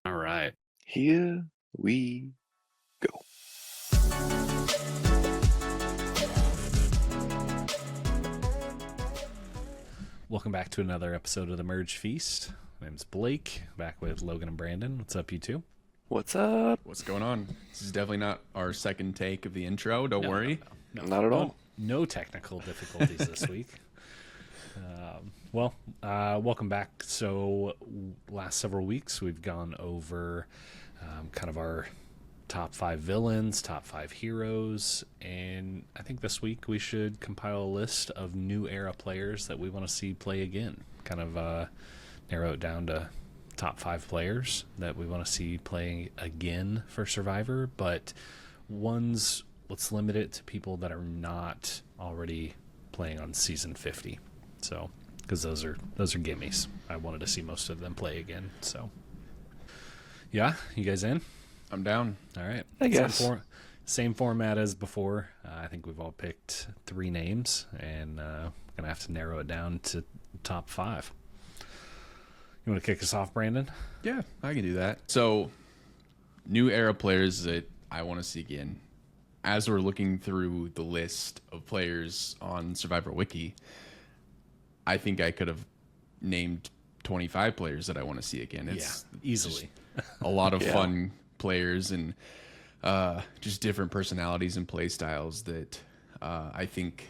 All right. Here we go. Welcome back to another episode of the Merge Feast. My name's Blake, back with Logan and Brandon. What's up, you two? What's up? What's going on? This is definitely not our second take of the intro. Don't worry. No, Not at all. No technical difficulties this week. Welcome back. So, last several weeks we've gone over kind of our top 5 villains, top 5 heroes, and I think this week we should compile a list of new era players that we want to see play again. Kind of narrow it down to top 5 players that we want to see playing again for Survivor, but let's limit it to people that are not already playing on season 50. So, because those are gimmies. I wanted to see most of them play again. So, yeah, you guys in? I'm down. All right. I guess. Same format as before. I think we've all picked 3 names, and gonna have to narrow it down to top 5. You want to kick us off, Brandon? Yeah, I can do that. So, new era players that I want to see again. As we're looking through the list of players on Survivor Wiki, I think I could have named 25 players that I want to see again. It's easily. a lot of fun players and just different personalities and play styles that I think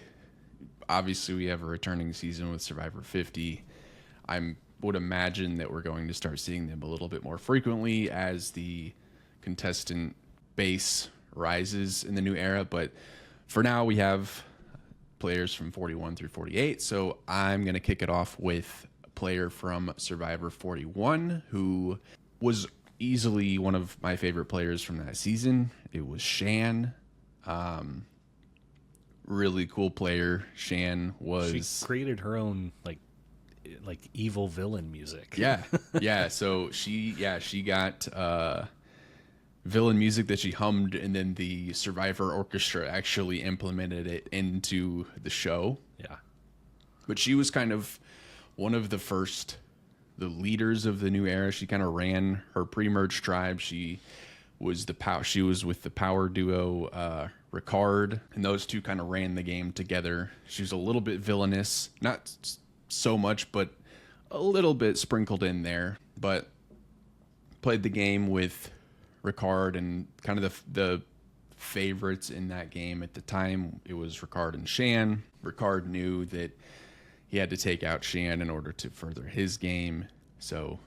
obviously we have a returning season with Survivor 50. I would imagine that we're going to start seeing them a little bit more frequently as the contestant base rises in the new era. But for now, we have players from 41 through 48. So I'm going to kick it off with a player from Survivor 41 who was easily one of my favorite players from that season. It was Shan. Really cool player. Shan was... She created her own like evil villain music. Yeah. So she got villain music that she hummed, and then the Survivor Orchestra actually implemented it into the show. Yeah. But she was kind of one of the leaders of the new era. She kind of ran her pre-merge tribe. She was with the power duo Ricard, and those two kind of ran the game together. She was a little bit villainous, not so much, but a little bit sprinkled in there. But played the game with Ricard, and kind of the favorites in that game at the time, it was Ricard and Shan. Ricard knew that he had to take out Shan in order to further his game, so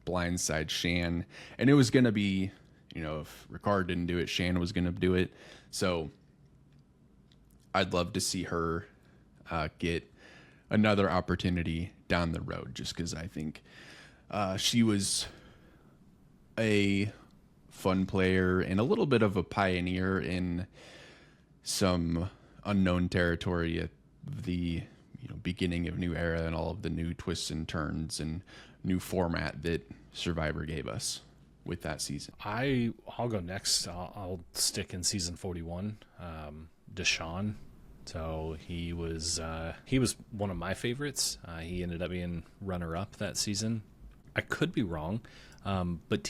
blindside Shan. And it was going to be, if Ricard didn't do it, Shan was going to do it. So I'd love to see her get another opportunity down the road, just because I think she was a fun player and a little bit of a pioneer in some unknown territory at the beginning of new era and all of the new twists and turns and new format that Survivor gave us with that season. I'll go next. I'll stick in season 41. Deshaun. So he was one of my favorites. He ended up being runner-up that season. I could be wrong, but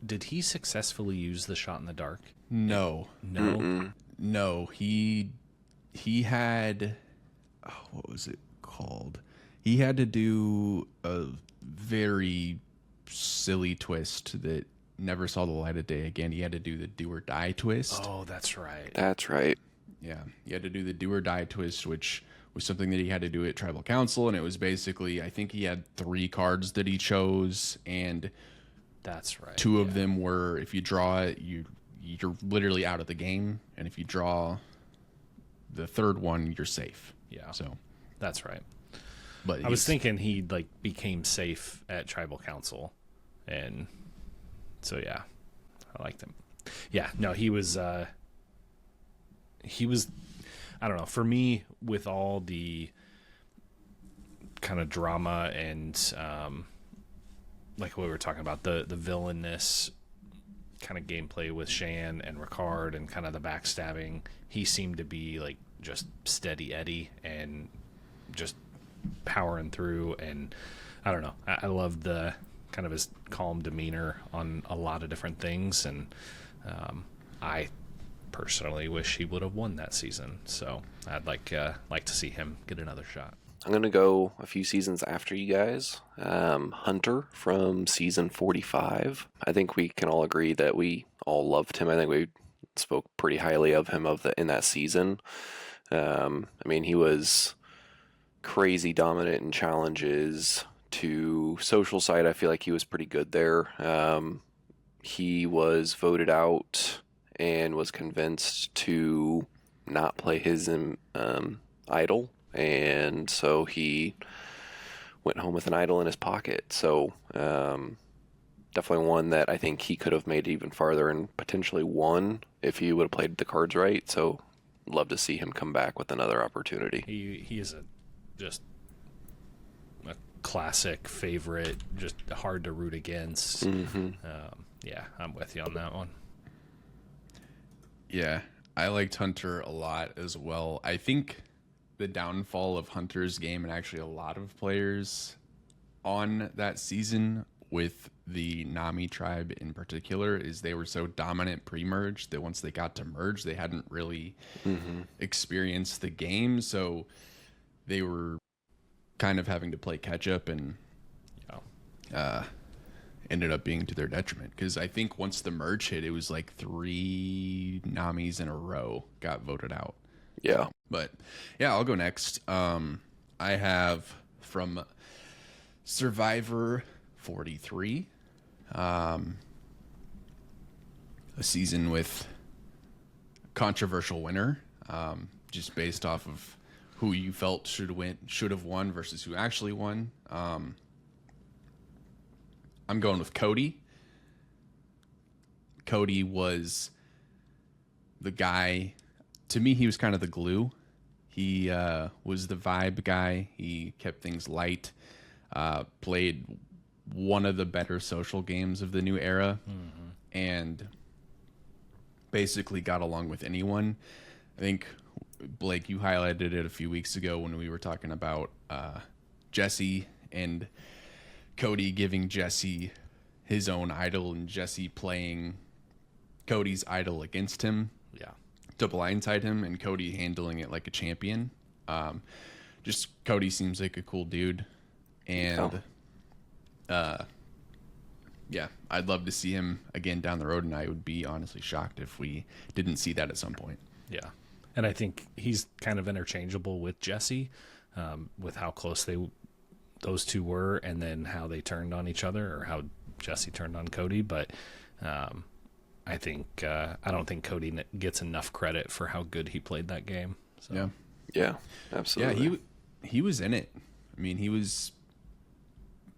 did he successfully use the shot in the dark? No. Mm-mm. He had, what was it called? He had to do a very silly twist that never saw the light of day again. He had to do the do or die twist. Oh, that's right. That's right. Yeah, he had to do the do or die twist, which was something that he had to do at Tribal Council, and it was basically, I think he had 3 cards that he chose, and that's right. 2 of them were, if you draw it, you're literally out of the game, and if you draw the 3rd one, you're safe. Yeah, so that's right. But I was thinking he became safe at Tribal Council, and so yeah, I liked him. Yeah, no, he was. I don't know. For me, with all the kind of drama and like what we were talking about, the villainous kind of gameplay with Shan and Ricard and kind of the backstabbing, he seemed to be like just steady Eddie and just powering through. And I don't know, I love the kind of his calm demeanor on a lot of different things, and I personally wish he would have won that season. So I'd like to see him get another shot. I'm going to go a few seasons after you guys. Hunter from season 45. I think we can all agree that we all loved him. I think we spoke pretty highly of him in that season. I mean, he was crazy dominant in challenges. To social side, I feel like he was pretty good there. He was voted out and was convinced to not play his idol, and so he went home with an idol in his pocket. So definitely one that I think he could have made even farther and potentially won if he would have played the cards right. So love to see him come back with another opportunity. He is just a classic favorite, just hard to root against. Yeah, I'm with you on that one. Yeah, I liked Hunter a lot as well. I think the downfall of Hunter's game, and actually a lot of players on that season with the Nami tribe in particular, is they were so dominant pre-merge that once they got to merge, they hadn't really experienced the game. So they were kind of having to play catch up, and ended up being to their detriment. Because I think once the merge hit, it was like 3 Namis in a row got voted out. Yeah. But yeah, I'll go next. I have from Survivor 43, a season with controversial winner, just based off of who you felt should have won versus who actually won. I'm going with Cody. Cody was the guy. To me, he was kind of the glue. He was the vibe guy. He kept things light. Played one of the better social games of the new era, and basically got along with anyone. I think, Blake, you highlighted it a few weeks ago when we were talking about Jesse and Cody giving Jesse his own idol and Jesse playing Cody's idol against him. Yeah. To blindside him, and Cody handling it like a champion. Just Cody seems like a cool dude, and yeah, I'd love to see him again down the road, and I would be honestly shocked if we didn't see that at some point. Yeah, and I think he's kind of interchangeable with Jesse, with how close those two were, and then how they turned on each other, or how Jesse turned on Cody. But I think I don't think Cody gets enough credit for how good he played that game. So. Yeah, absolutely. Yeah, he was in it. I mean, he was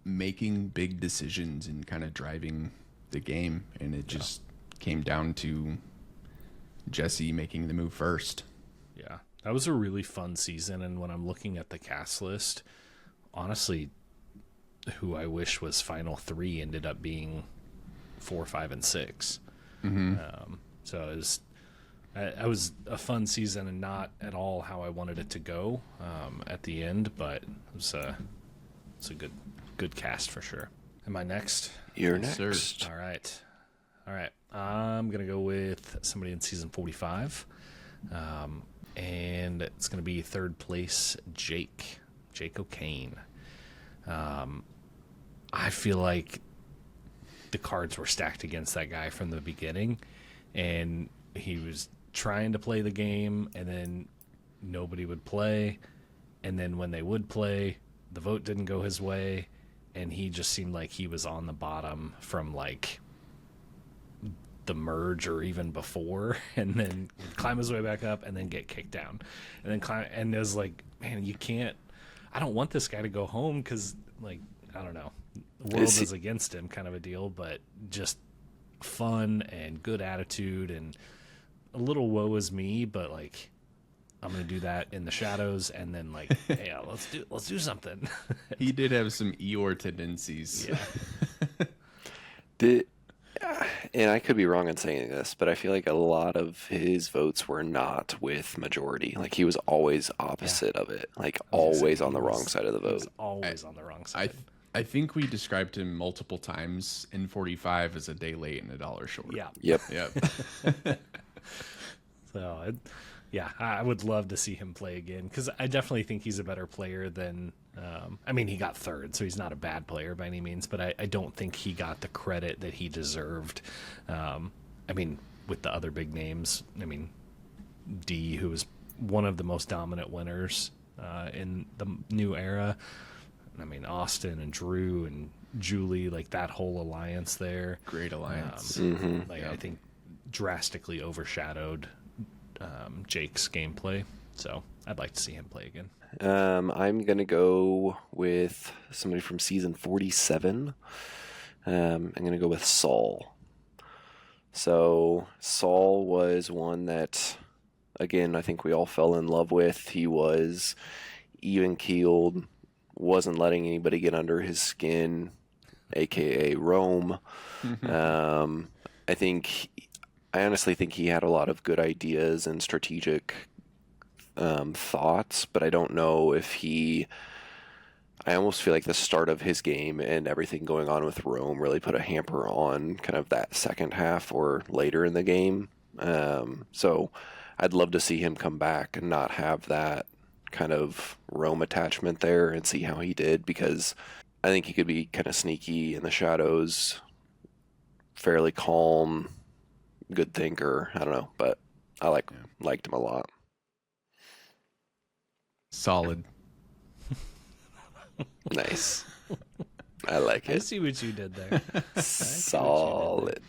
making big decisions and kind of driving the game, and it just came down to Jesse making the move first. Yeah, that was a really fun season, and when I'm looking at the cast list, honestly, who I wish was final 3 ended up being 4, 5, and 6. So it was a fun season, and not at all how I wanted it to go at the end, but it was a good cast for sure. Am I next? You're Yes, next. sir. All right. I'm gonna go with somebody in season 45, and it's gonna be third place Jake O'Kane. I feel like the cards were stacked against that guy from the beginning, and he was trying to play the game, and then nobody would play, and then when they would play, the vote didn't go his way, and he just seemed like he was on the bottom from like the merge or even before, and then climb his way back up and then get kicked down, and then climb, and it was like, man, I don't want this guy to go home, because like, I don't know, the world is against him kind of a deal, but just fun and good attitude, and a little woe is me, but like, I'm gonna do that in the shadows, and then like, hey, let's do something. He did have some Eeyore tendencies. Yeah. And I could be wrong in saying this, but I feel like a lot of his votes were not with majority. Like, he was always opposite of it. Like, always on the wrong side of the He was vote. always on the wrong side. I think we described him multiple times in 45 as a day late and a dollar short. Yeah. Yep. Yep. So, yeah, I would love to see him play again because I definitely think he's a better player than. I mean, he got third, so he's not a bad player by any means, but I don't think he got the credit that he deserved. I mean, with the other big names, I mean, D, who was one of the most dominant winners in the new era. I mean, Austin and Drew and Julie, like that whole alliance there. Great alliance. I think drastically overshadowed Jake's gameplay. So I'd like to see him play again. I'm going to go with somebody from season 47. I'm going to go with Saul. So Saul was one that, again, I think we all fell in love with. He was even-keeled, wasn't letting anybody get under his skin, a.k.a. Rome. I honestly think he had a lot of good ideas and strategic thoughts, but I don't know if I almost feel like the start of his game and everything going on with Rome really put a hamper on kind of that second half or later in the game. So I'd love to see him come back and not have that kind of Rome attachment there and see how he did, because I think he could be kind of sneaky in the shadows, fairly calm, good thinker. I don't know, but I liked him a lot. Solid. Nice. I like I it. see what you did there. Solid.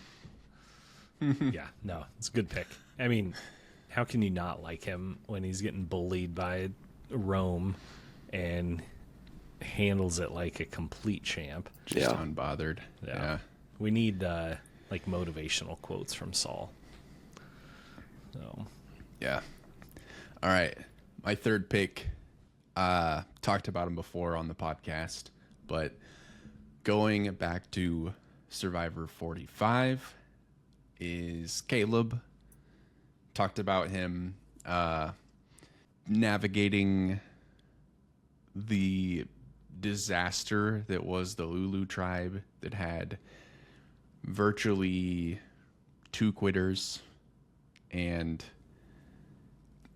Yeah, no, it's a good pick. I mean, how can you not like him when he's getting bullied by Rome and handles it like a complete champ? Just Yeah. unbothered. Yeah. We need like motivational quotes from Saul. So Yeah. All right. My third pick, talked about him before on the podcast, but going back to Survivor 45 is Caleb. Talked about him navigating the disaster that was the Lulu tribe that had virtually 2 quitters and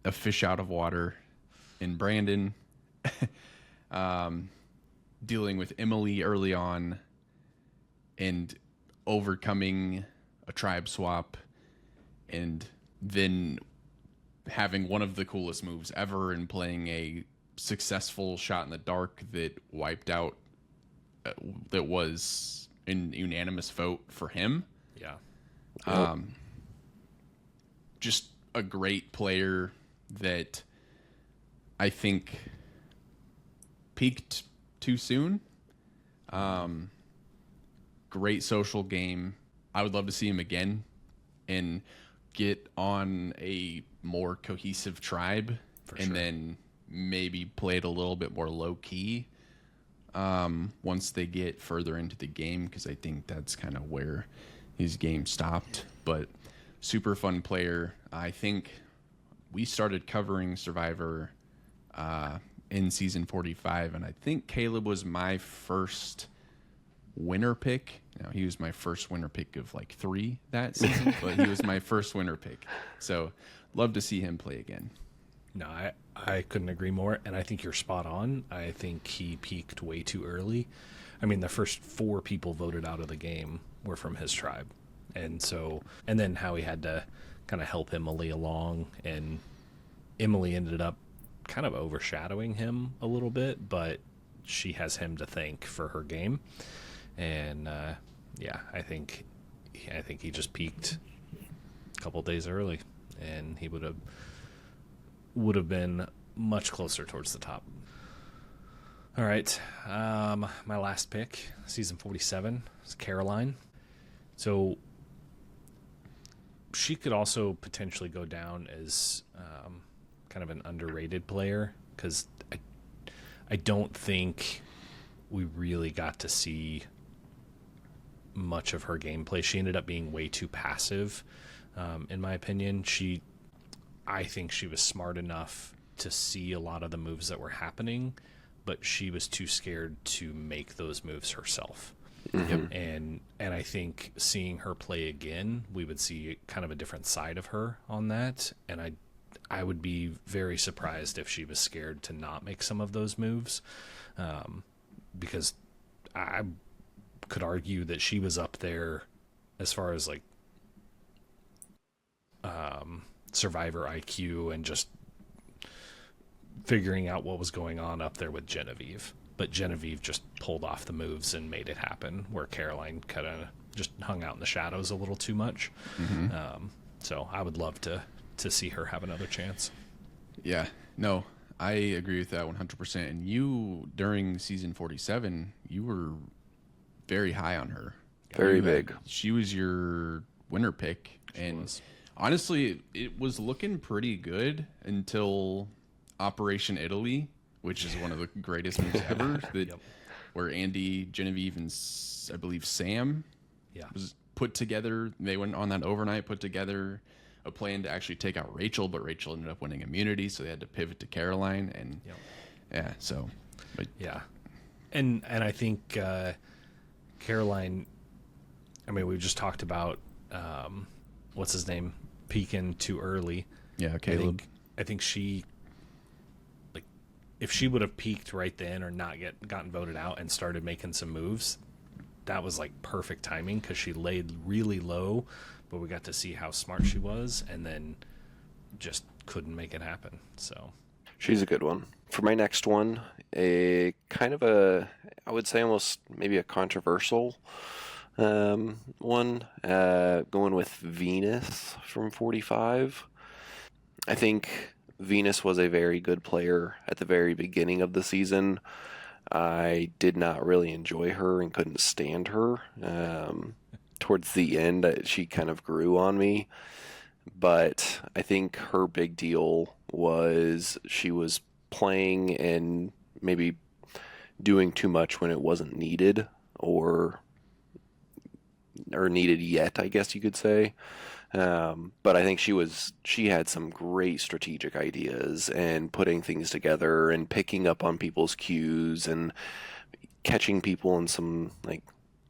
a fish out of water in Brandon, dealing with Emily early on and overcoming a tribe swap, and then having one of the coolest moves ever and playing a successful shot in the dark that wiped out, that was an unanimous vote for him. yeah, Just a great player that I think peaked too soon. Great social game. I would love to see him again and get on a more cohesive tribe, and then maybe play it a little bit more low key once they get further into the game, because I think that's kind of where his game stopped. But super fun player. I think we started covering Survivor in season 45, and I think Caleb was my first winner pick. Now, he was my first winner pick of like 3 that season, but he was my first winner pick. So love to see him play again. no, I couldn't agree more, and I think you're spot on. I think he peaked way too early. I mean, the first 4 people voted out of the game were from his tribe, and then how he had to kind of help Emily along, and Emily ended up kind of overshadowing him a little bit, but she has him to thank for her game. And yeah, I think he just peaked a couple days early, and he would have been much closer towards the top. All right, my last pick, season 47, is Caroline. So she could also potentially go down as kind of an underrated player, because I don't think we really got to see much of her gameplay. She ended up being way too passive, in my opinion. I think she was smart enough to see a lot of the moves that were happening, but she was too scared to make those moves herself. Mhm. And I think seeing her play again, we would see kind of a different side of her on that. And I would be very surprised if she was scared to not make some of those moves, because I could argue that she was up there as far as like survivor IQ and just figuring out what was going on up there with Genevieve. But Genevieve just pulled off the moves and made it happen, where Caroline kind of just hung out in the shadows a little too much. So I would love to see her have another chance. Yeah, no, I agree with that 100%. And you, during season 47, you were very high on her. Very You big. She was your winner pick. And was. honestly, it was looking pretty good until Operation Italy, which is one of the greatest moves ever. Where Andy, Genevieve, and I believe Sam was put together. They went on that overnight, put together a plan to actually take out Rachel, but Rachel ended up winning immunity, so they had to pivot to Caroline. And And I think Caroline, I mean, we just talked about what's his name peaking too early. Yeah, Caleb. I think she, like, if she would have peaked right then or not gotten voted out and started making some moves, that was like perfect timing, because she laid really low, but we got to see how smart she was, and then just couldn't make it happen. So She's a good one. For my next one, a kind of a, I would say almost maybe a controversial one, going with Venus from 45. I think Venus was a very good player at the very beginning of the season. I did not really enjoy her and couldn't stand her. Towards the end, she kind of grew on me. But I think her big deal was she was playing and maybe doing too much when it wasn't needed, or needed yet, I guess you could say. But I think she had some great strategic ideas and putting things together and picking up on people's cues and catching people in some, like,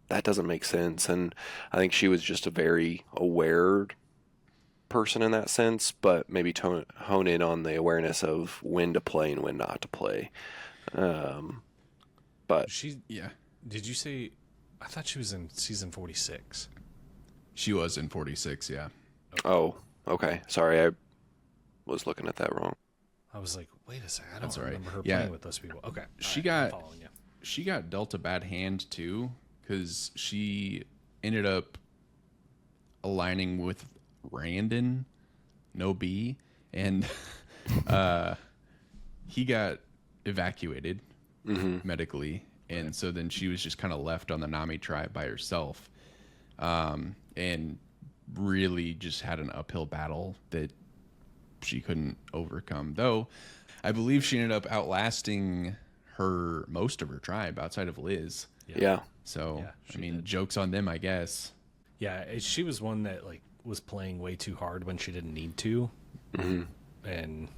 that doesn't make sense. And I think she was just a very aware person in that sense, but maybe hone in on the awareness of when to play and when not to play. But did you say, I thought she was in season 46. She was in 46, yeah. oh, okay, sorry, I was looking at that wrong. I was like, wait a second, I That's don't all right. remember her Yeah. playing with those people. Okay, She all right, I'm got- following you. She got dealt a bad hand too, because she ended up aligning with Randon, no B, and he got evacuated medically, and so then she was just kind of left on the Nami tribe by herself, and really just had an uphill battle that she couldn't overcome. Though I believe she ended up outlasting most of her tribe outside of Liz. Yeah. So Yeah, I she mean, did. jokes on them, I guess. Yeah, she was one that like was playing way too hard when she didn't need to, and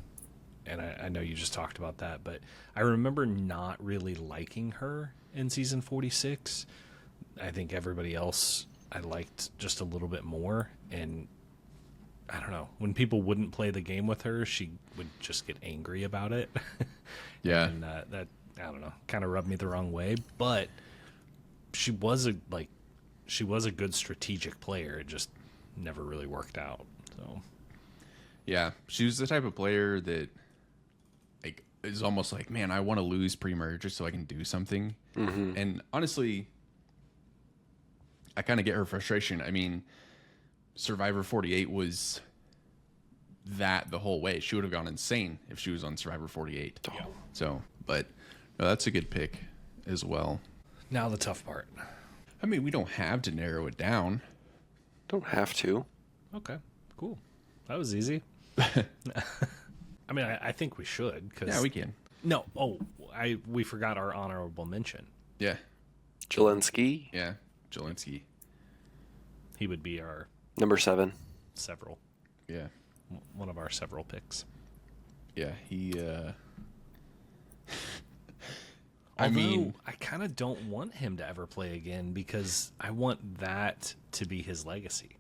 I know you just talked about that, but I remember not really liking her in season 46. I think everybody else I liked just a little bit more, and I don't know, when people wouldn't play the game with her, she would just get angry about it. Yeah. And that, I don't know, kind of rubbed me the wrong way, but she was a good strategic player. It just never really worked out. So Yeah, she was the type of player that like is almost like, man, I want to lose pre-merge just so I can do something. And honestly, I kind of get her frustration. I mean, Survivor 48 was that the whole way. She would have gone insane if she was on Survivor 48. yeah. So, but no, that's a good pick as well. Now the tough part. I mean, we don't have to narrow it down. Don't have to. Okay, cool. That was easy. I mean, I think we should. Cause Yeah, we can. No, we forgot our honorable mention. Yeah, Jelensky, yeah. Jelinski. He would be our number 7. Yeah, one of our several picks. yeah. He Although I kind of don't want him to ever play again because I want that to be his legacy.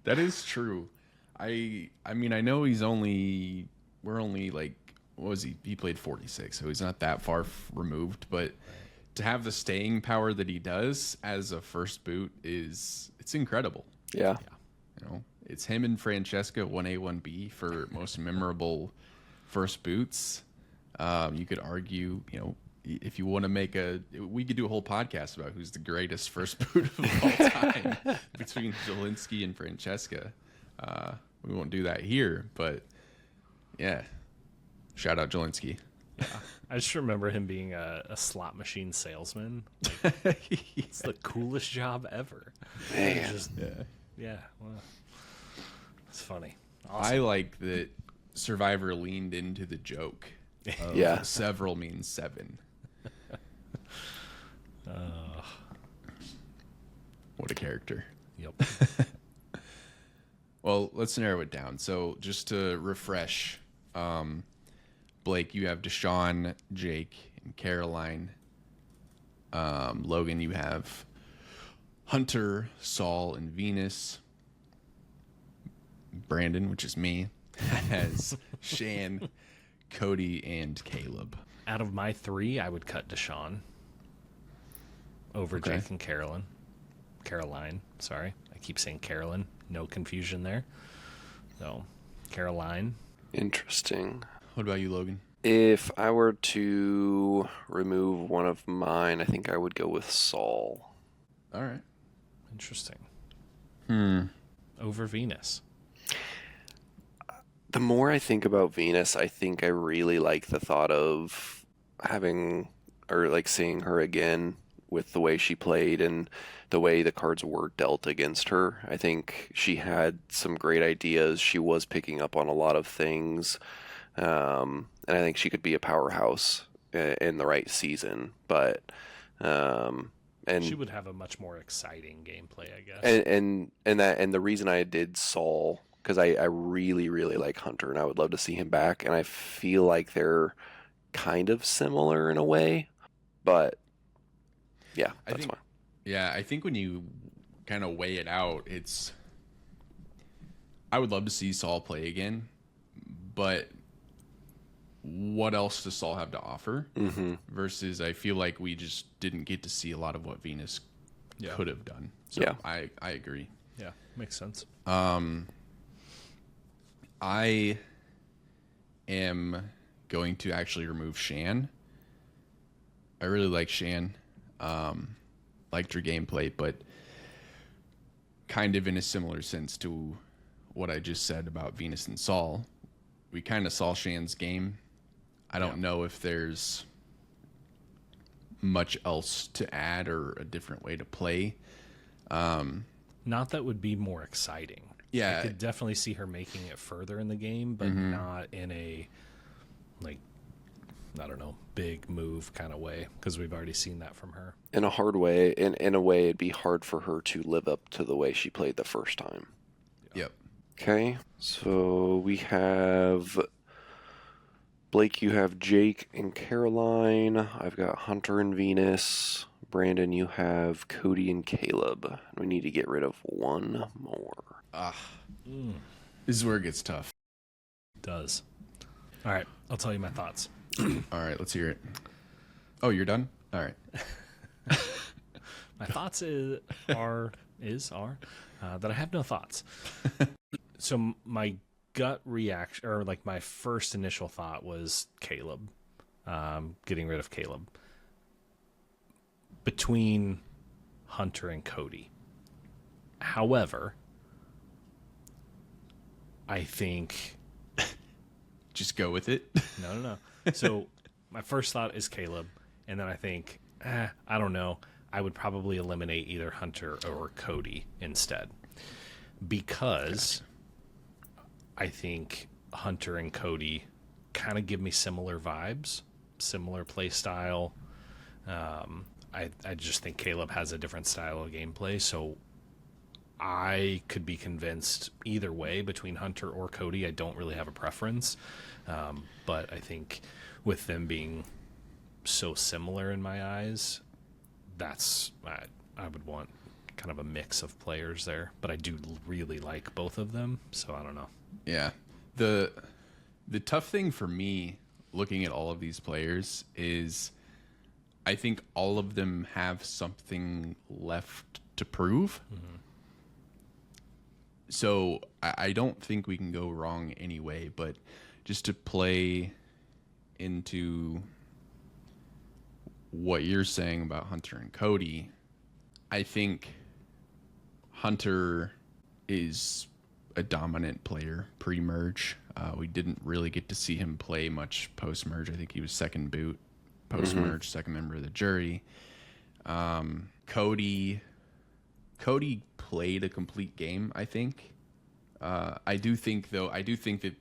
that is true. I mean, I know we're only like, what was he? He played 46, so he's not that far removed, but to have the staying power that he does as a first boot it's incredible. Yeah. You know, it's him and Francesca 1A 1B for most memorable first boots. You could argue, you know, if you want to we could do a whole podcast about who's the greatest first boot of all time between Zielinski and Francesca. We won't do that here, but yeah, shout out Zielinski. Yeah. I just remember him being a slot machine salesman. It's the coolest job ever. Man. Yeah, well, it's funny. I like that Survivor leaned into the joke. Yeah. Several means 7. What a character. Yep. Well, let's narrow it down. So just to refresh, Blake, you have Deshaun, Jake, and Caroline. Logan, you have Hunter, Saul, and Venus. Brandon, which is me, has Shan, Cody, and Caleb. Out of my 3, I would cut Deshaun over Okay. Jake and Caroline, sorry. I keep saying Carolyn. No confusion there. So, Caroline. Interesting. What about you, Logan? If I were to remove one of mine, I think I would go with Saul. All right. Interesting. Hmm. Over Venus. The more I think about Venus, I think I really like the thought of having or like seeing her again with the way she played and the way the cards were dealt against her. I think she had some great ideas. She was picking up on a lot of things. And I think she could be a powerhouse in the right season. But and She would have a much more exciting gameplay, I guess. and the reason I did Saul, because I really like Hunter and I would love to see him back, and I feel like they're kind of similar in a way, but yeah, that's fine. Yeah, I think when you kind of weigh it out, I would love to see Saul play again, but what else does Saul have to offer? Mm-hmm. Versus I feel like we just didn't get to see a lot of what Venus could have done. So Yeah. I agree. Yeah, makes sense. I am going to actually remove Shan. I really like Shan. Liked her gameplay, but kind of in a similar sense to what I just said about Venus and Saul. We kind of saw Shan's game. I don't know if there's much else to add or a different way to play. Not that would be more exciting. Yeah. I could definitely see her making it further in the game, but not in a, like, I don't know, big move kind of way, because we've already seen that from her. In a hard way, in a way, it'd be hard for her to live up to the way she played the first time. Yep. Okay, so we have Blake, you have Jake and Caroline. I've got Hunter and Venus. Brandon, you have Cody and Caleb. We need to get rid of one more. This is where it gets tough. Does. All right, I'll tell you my thoughts. All right, let's hear it. Oh, you're done? All right. My thoughts are that I have no thoughts. So my gut reaction, or like my first initial thought, was Caleb, getting rid of Caleb. Between Hunter and Cody. However, I think Just go with it. no. So my first thought is Caleb, and then I think, I don't know. I would probably eliminate either Hunter or Cody instead, because I think Hunter and Cody kind of give me similar vibes, similar play style. I just think Caleb has a different style of gameplay, so I could be convinced either way between Hunter or Cody. I don't really have a preference, but I think with them being so similar in my eyes, that's I would want kind of a mix of players there. But I do really like both of them, so I don't know. Yeah. The tough thing for me looking at all of these players is I think all of them have something left to prove. Mm-hmm. So I don't think we can go wrong anyway, but just to play into what you're saying about Hunter and Cody, I think Hunter is a dominant player pre-merge. We didn't really get to see him play much post-merge. I think he was second boot post-merge, second member of the jury. Cody played a complete game, I think. I do think that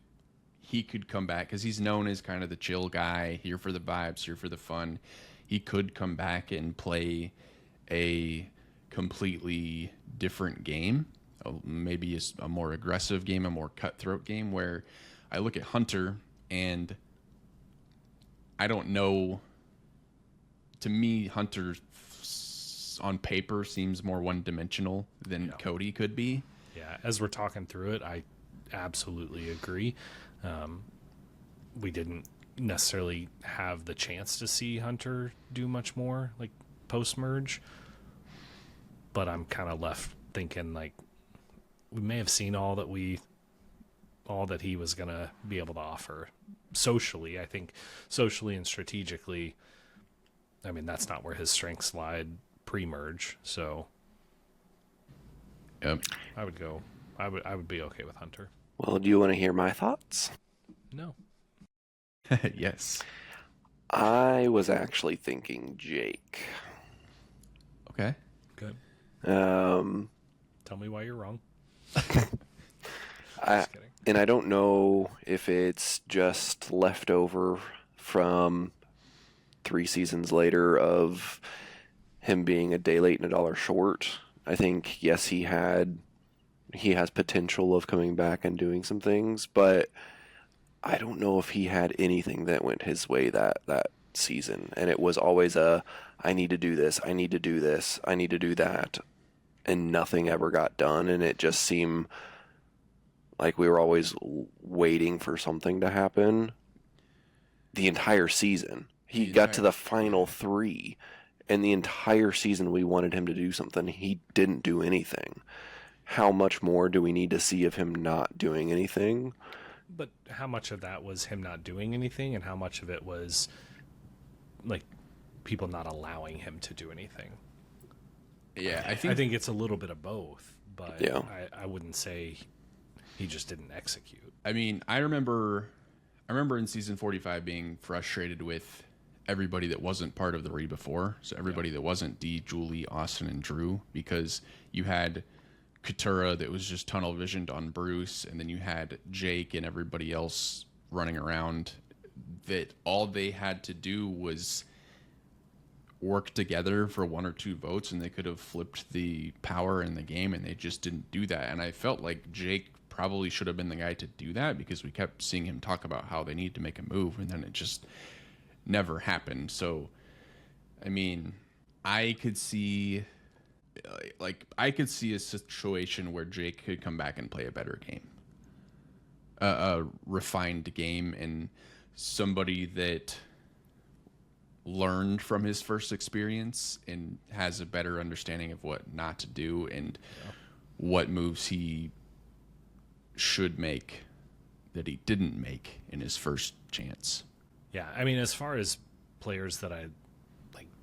he could come back because he's known as kind of the chill guy, here for the vibes, here for the fun. He could come back and play a completely different game, maybe a more aggressive game, a more cutthroat game, where I look at Hunter and I don't know. To me, Hunter on paper seems more one-dimensional than Cody could be. Yeah, as we're talking through it, I absolutely agree. We didn't necessarily have the chance to see Hunter do much more, like, post-merge. But I'm kind of left thinking, like, we may have seen all that he was going to be able to offer socially. I think socially and strategically, I mean, that's not where his strengths lied pre-merge. So yep. I would be okay with Hunter. Well, do you want to hear my thoughts? No. Yes. I was actually thinking Jake. Okay. Good. Tell me why you're wrong. And I don't know if it's just leftover from 3 seasons later of him being a day late and a dollar short. I think, yes, he has potential of coming back and doing some things, but I don't know if he had anything that went his way that season. And it was always I need to do this, I need to do this, I need to do that. And nothing ever got done. And it just seemed like we were always waiting for something to happen the entire season. He got to the final 3, and the entire season we wanted him to do something. He didn't do anything. How much more do we need to see of him not doing anything? But how much of that was him not doing anything, and how much of it was, like, people not allowing him to do anything? Yeah, I think it's a little bit of both, but yeah. I wouldn't say he just didn't execute. I mean, I remember in season 45 being frustrated with everybody that wasn't part of the read before. So everybody that wasn't Dee, Julie, Austin, and Drew, because you had Katura that was just tunnel visioned on Bruce, and then you had Jake and everybody else running around that all they had to do was work together for 1 or 2 votes, and they could have flipped the power in the game, and they just didn't do that. And I felt like Jake probably should have been the guy to do that, because we kept seeing him talk about how they need to make a move, and then it just never happened. So, I mean, I could see a situation where Jake could come back and play a better game, a refined game, and somebody that learned from his first experience and has a better understanding of what not to do and what moves he should make that he didn't make in his first chance. Yeah, I mean, as far as players that I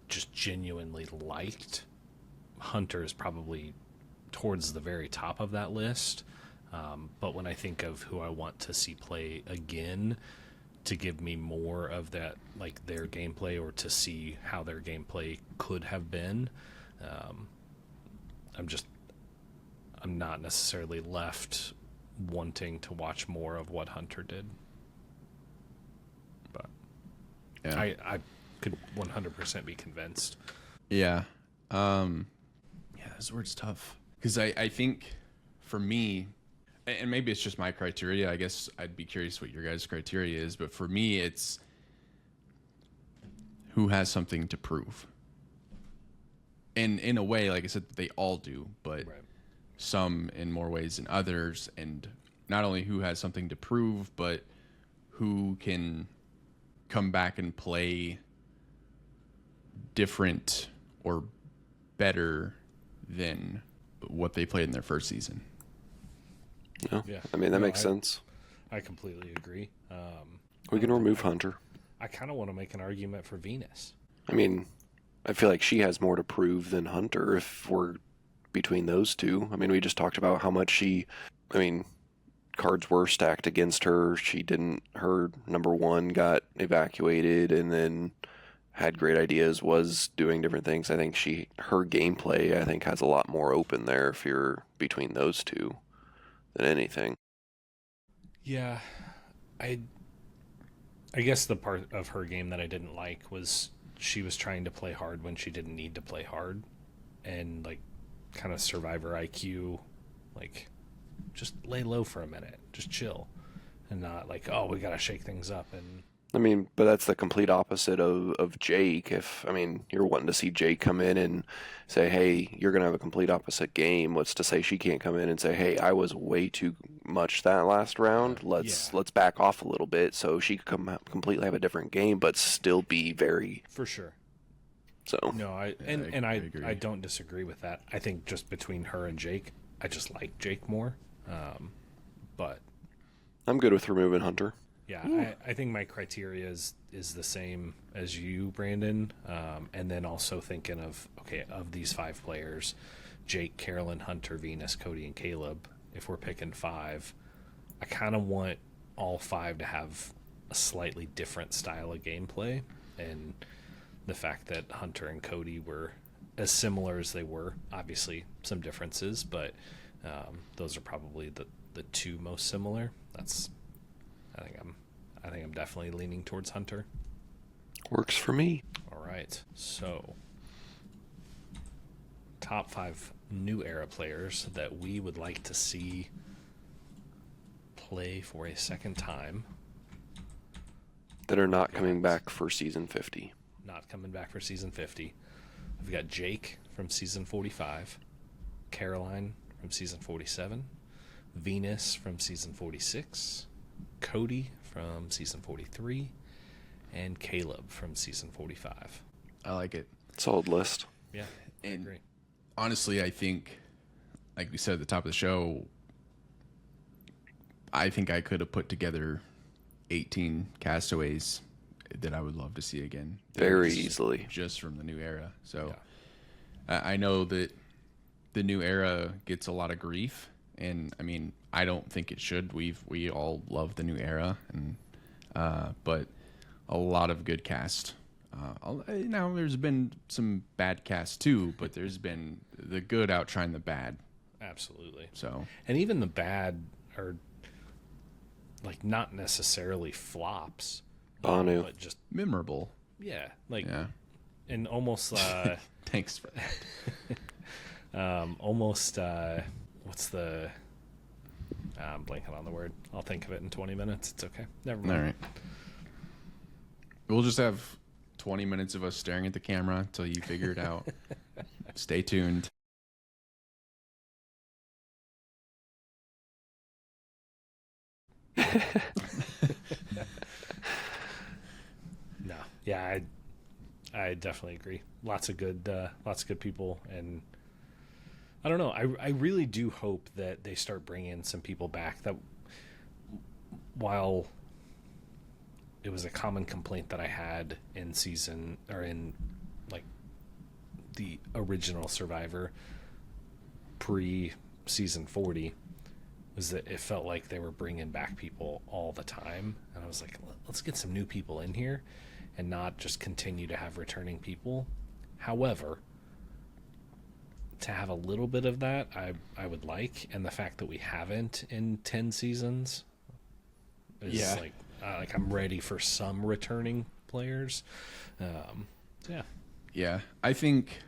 just genuinely liked, Hunter is probably towards the very top of that list. But when I think of who I want to see play again to give me more of that, like, their gameplay, or to see how their gameplay could have been, I'm not necessarily left wanting to watch more of what Hunter did. But yeah. I could 100% be convinced. Yeah. This word's tough. Because I think for me, and maybe it's just my criteria. I guess I'd be curious what your guys' criteria is. But for me, it's who has something to prove. And in a way, like I said, they all do, but Right. some in more ways than others. And not only who has something to prove, but who can come back and play different or better than what they played in their first season. No, Yeah. I mean that No, makes sense. I completely agree. We can remove Hunter. I kind of want to make an argument for Venus. I mean, I feel like she has more to prove than Hunter if we're between those two. I mean, we just talked about how much I mean, cards were stacked against her. Her number one got evacuated and then had great ideas, was doing different things. I think her gameplay, I think, has a lot more open there if you're between those two than anything. Yeah, I guess the part of her game that I didn't like was she was trying to play hard when she didn't need to play hard, and like kind of survivor IQ, like just lay low for a minute, just chill, and not like, oh, we gotta shake things up. And I mean, but that's the complete opposite of Jake. You're wanting to see Jake come in and say, hey, you're going to have a complete opposite game. What's to say she can't come in and say, hey, I was way too much that last round. Let's back off a little bit so she could completely have a different game, but still be very. for sure. So No, I agree. I don't disagree with that. I think just between her and Jake, I just like Jake more. But I'm good with removing Hunter. yeah, I think my criteria is the same as you, Brandon. And then also thinking of, okay, of these 5 players, Jake, Carolyn, Hunter, Venus, Cody, and Caleb, if we're picking 5, I kind of want all 5 to have a slightly different style of gameplay. And the fact that Hunter and Cody were as similar as they were, obviously some differences, but those are probably the 2 most similar. I think I'm definitely leaning towards Hunter. Works for me. All right. So, top 5 new era players that we would like to see play for a second time. That are not coming back for season 50. Not coming back for season 50. We've got Jake from season 45, Caroline from season 47, Venus from season 46, Cody from season 43, and Caleb from season 45. I like it. Solid list. Yeah, I And agree. honestly, I think, like we said at the top of the show, I think I could have put together 18 castaways that I would love to see again. Very Just- easily. Just from the new era. So I know that the new era gets a lot of grief, and I mean, I don't think it should. We all love the new era, and but a lot of good cast. Now there's been some bad cast too, but there's been the good outshining the bad. Absolutely. So And even the bad are like not necessarily flops, Banu. but just memorable. yeah, like Yeah. and almost Thanks for that. almost what's the I'm blanking on the word. I'll think of it in 20 minutes. It's okay. Never mind. All right. We'll just have 20 minutes of us staring at the camera until you figure it out. Stay tuned. No. Yeah, I definitely agree. Lots of good people, and I don't know. I really do hope that they start bringing some people back. That while it was a common complaint that I had in season or in like the original Survivor pre season 40 was that it felt like they were bringing back people all the time, and I was like, let's get some new people in here and not just continue to have returning people. However, to have a little bit of that, I would like, and the fact that we haven't in 10 seasons is Yeah. like I'm ready for some returning players. Yeah. Yeah. I think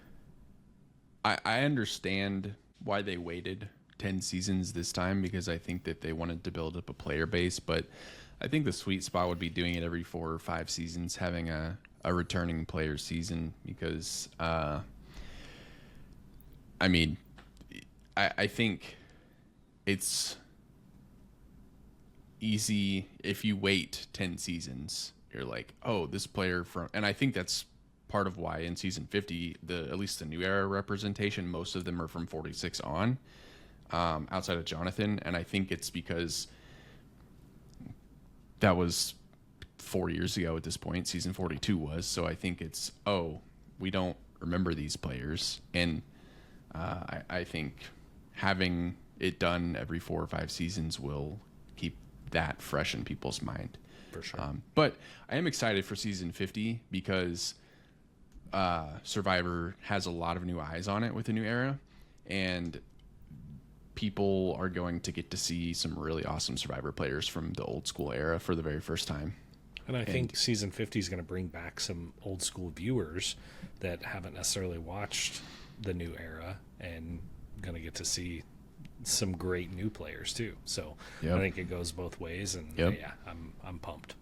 I understand why they waited 10 seasons this time, because I think that they wanted to build up a player base. But I think the sweet spot would be doing it every 4 or 5 seasons, having a returning player season, because I mean, I think it's easy if you wait 10 seasons. You're like, oh, this player from, and I think that's part of why in season 50, at least the new era representation, most of them are from 46 on, outside of Jonathan. And I think it's because that was 4 years ago at this point. Season 42 was. So I think it's, oh, we don't remember these players. And I think having it done every 4 or 5 seasons will keep that fresh in people's mind. For sure. But I am excited for season 50 because Survivor has a lot of new eyes on it with the new era, and people are going to get to see some really awesome Survivor players from the old school era for the very first time. And I think season 50 is going to bring back some old school viewers that haven't necessarily watched the new era, and going to get to see some great new players too. So I think it goes both ways, and yeah, I'm pumped.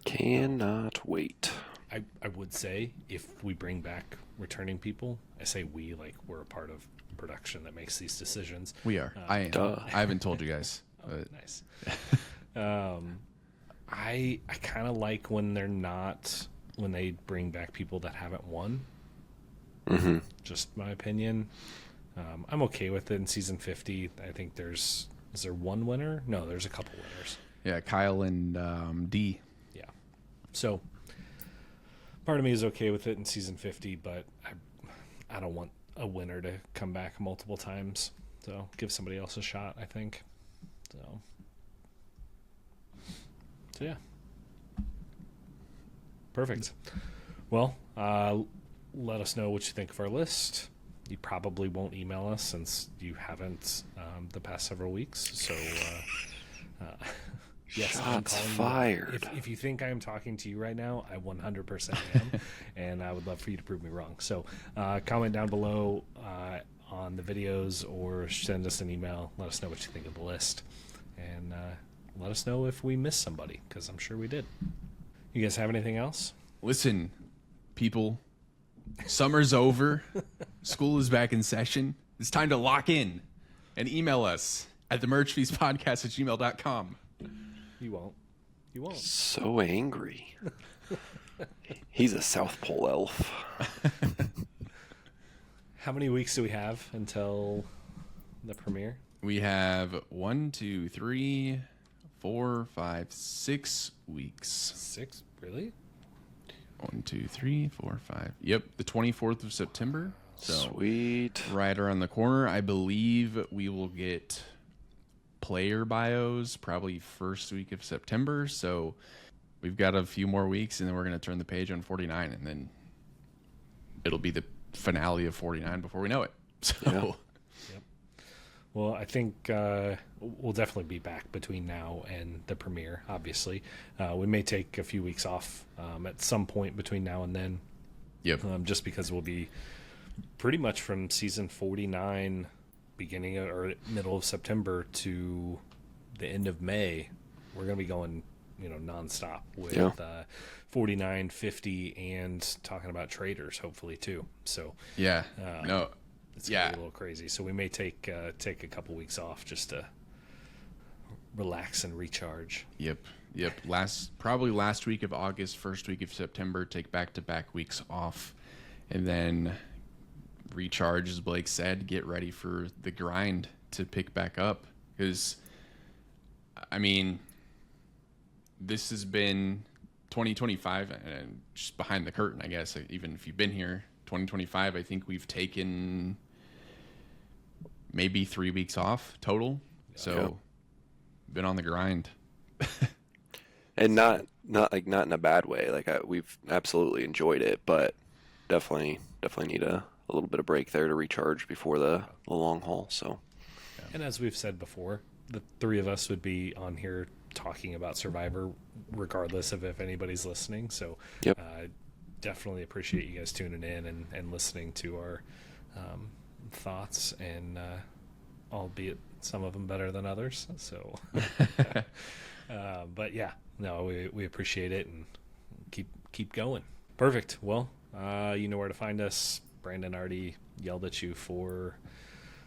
Cannot wait. I would say if we bring back returning people, I say we, like we're a part of production that makes these decisions. We are. I haven't told you guys. Nice. I kind of like when they bring back people that haven't won. Mm-hmm. Just my opinion. I'm okay with it in season 50. I think is there one winner? No, there's a couple winners. Yeah, Kyle and D. Yeah. So part of me is okay with it in season 50, but I don't want a winner to come back multiple times. So give somebody else a shot, I think. So yeah. Perfect. Well, let us know what you think of our list. You probably won't email us since you haven't the past several weeks. So, yes, Shots fired. If you think I am talking to you right now, I 100% am, and I would love for you to prove me wrong. So, comment down below on the videos or send us an email. Let us know what you think of the list, and let us know if we missed somebody, because I'm sure we did. You guys have anything else? Listen, people. Summer's over. School is back in session. It's time to lock in and email us at themerchfeastpodcast@gmail.com. You won't. You won't. So angry. He's a South Pole elf. How many weeks do we have until the premiere? We have 1, 2, 3, 4, 5, 6 weeks. 6? Really? 1, 2, 3, 4, 5. Yep, the 24th of September. So Sweet. right around the corner. I believe we will get player bios probably first week of September. So we've got a few more weeks, and then we're going to turn the page on 49, and then it'll be the finale of 49 before we know it. So. Yeah. Yep. Well, I think we'll definitely be back between now and the premiere, obviously. We may take a few weeks off at some point between now and then. Yep. Just because we'll be pretty much from season 49, beginning or middle of September to the end of May, we're going to be going, nonstop with 49, 50, and talking about traders, hopefully, too. So, yeah. No. It's gonna be a little crazy, so we may take a couple weeks off just to relax and recharge. Yep. Probably last week of August, first week of September, take back-to-back weeks off, and then recharge, as Blake said, get ready for the grind to pick back up. Because, I mean, this has been 2025, and just behind the curtain, I guess, even if you've been here, 2025, I think we've taken maybe 3 weeks off total. So been on the grind. And not in a bad way. Like we've absolutely enjoyed it, but definitely need a little bit of break there to recharge before the long haul. So, and as we've said before, the three of us would be on here talking about Survivor regardless of if anybody's listening. So definitely appreciate you guys tuning in and listening to our thoughts, and albeit some of them better than others. So, but yeah, no, we appreciate it, and keep going. Perfect. Well, you know where to find us. Brandon already yelled at you for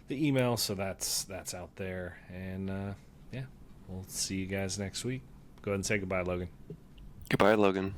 the email, so that's out there. And yeah, we'll see you guys next week. Go ahead and say goodbye, Logan. Goodbye, Logan.